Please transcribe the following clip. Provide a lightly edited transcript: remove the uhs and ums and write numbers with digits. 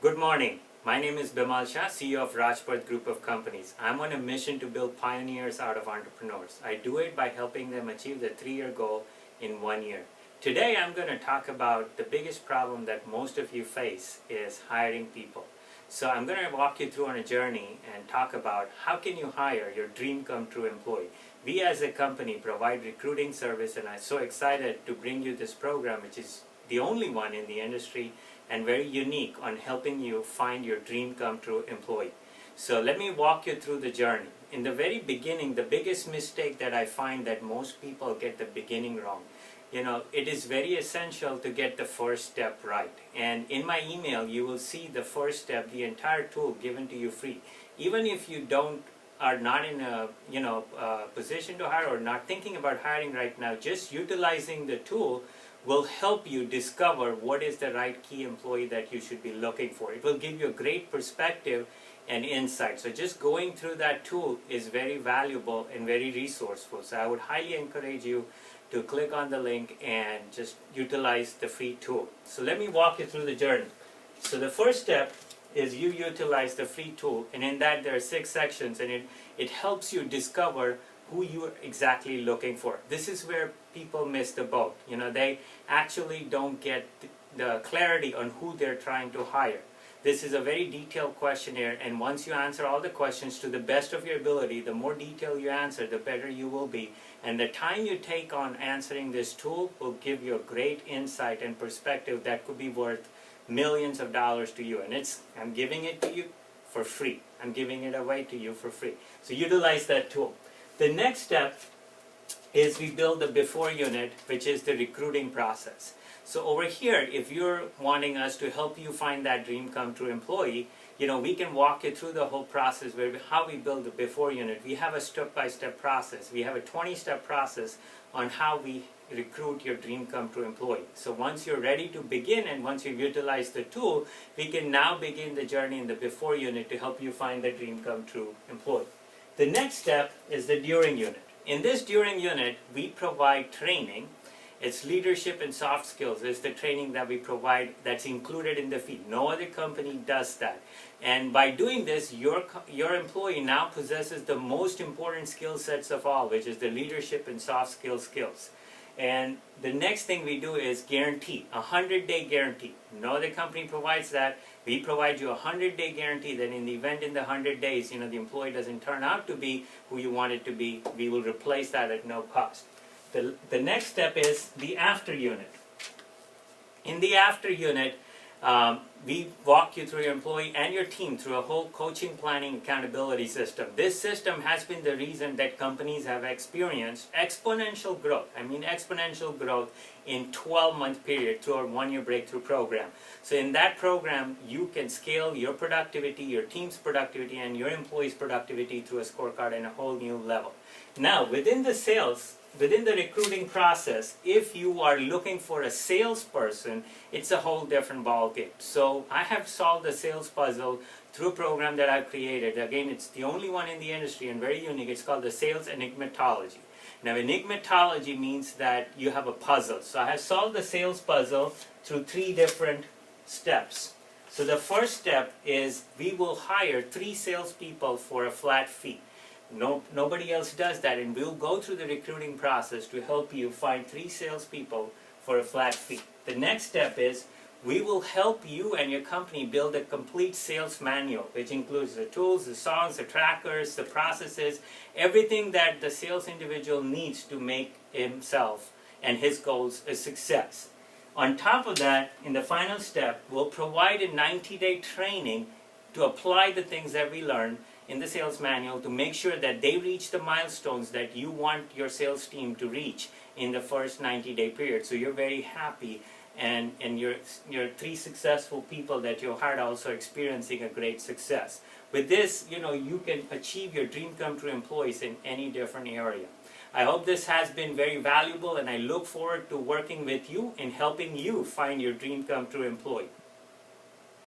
Good morning. My name is Bimal Shah, CEO of Rajpath Group of Companies. I'm on a mission to build pioneers out of entrepreneurs. I do it by helping them achieve the 3-year goal in 1 year. Today I'm going to talk about the biggest problem that most of you face is hiring people. So I'm going to walk you through on a journey and talk about how can you hire your dream come true employee. We as a company provide recruiting service, and I'm so excited to bring you this program, which is the only one in the industry and very unique on helping you find your dream come true employee. So let me walk you through the journey. In the very beginning, the biggest mistake that I find that most people get the beginning wrong. It is very essential to get the first step right. And in my email, you will see the first step, the entire tool given to you free. Even if you are not in a position to hire or not thinking about hiring right now, just utilizing the tool will help you discover what is the right key employee that you should be looking for. It will give you a great perspective and insight. So just going through that tool is very valuable and very resourceful. So I would highly encourage you to click on the link and just utilize the free tool. So let me walk you through the journey. So the first step is you utilize the free tool, and in that there are 6 sections, and it helps you discover who you're exactly looking for. This is where people miss the boat. They actually don't get the clarity on who they're trying to hire. This is a very detailed questionnaire, and once you answer all the questions to the best of your ability, the more detail you answer, the better you will be. And the time you take on answering this tool will give you a great insight and perspective that could be worth millions of dollars to you. And I'm giving it to you for free. I'm giving it away to you for free. So utilize that tool. The next step is we build the before unit, which is the recruiting process. So over here, if you're wanting us to help you find that dream come true employee, we can walk you through the whole process how we build the before unit. We have a step-by-step process. We have a 20-step process on how we recruit your dream come true employee. So once you're ready to begin and once you've utilized the tool, we can now begin the journey in the before unit to help you find the dream come true employee. The next step is the during unit. In this during unit, we provide training. It's leadership and soft skills. It's the training that we provide that's included in the fee. No other company does that. And by doing this, your employee now possesses the most important skill sets of all, which is the leadership and soft skills. And the next thing we do is guarantee, a 100-day guarantee. No other company provides that. We provide you a 100-day guarantee that in the event in the 100 days, the employee doesn't turn out to be who you want it to be, we will replace that at no cost. The next step is the after unit. In the after unit, we walk you through your employee and your team through a whole coaching, planning, accountability system. This system has been the reason that companies have experienced exponential growth. I mean exponential growth in 12-month period through our 1-year breakthrough program. So in that program, you can scale your productivity, your team's productivity, and your employees' productivity through a scorecard and a whole new level. Now, within the recruiting process, if you are looking for a salesperson, it's a whole different ballgame. So I have solved the sales puzzle through a program that I've created. Again, it's the only one in the industry and very unique. It's called the Sales Enigmatology. Now, enigmatology means that you have a puzzle. So I have solved the sales puzzle through 3 different steps. So the first step is we will hire 3 salespeople for a flat fee. Nobody else does that, and we'll go through the recruiting process to help you find 3 salespeople for a flat fee. The next step is we will help you and your company build a complete sales manual, which includes the tools, the songs, the trackers, the processes, everything that the sales individual needs to make himself and his goals a success. On top of that, in the final step, we'll provide a 90-day training to apply the things that we learned in the sales manual to make sure that they reach the milestones that you want your sales team to reach in the first 90-day period. So you're very happy, and your 3 successful people that you hired also experiencing a great success. With this, you can achieve your dream come true employees in any different area. I hope this has been very valuable, and I look forward to working with you in helping you find your dream come true employee.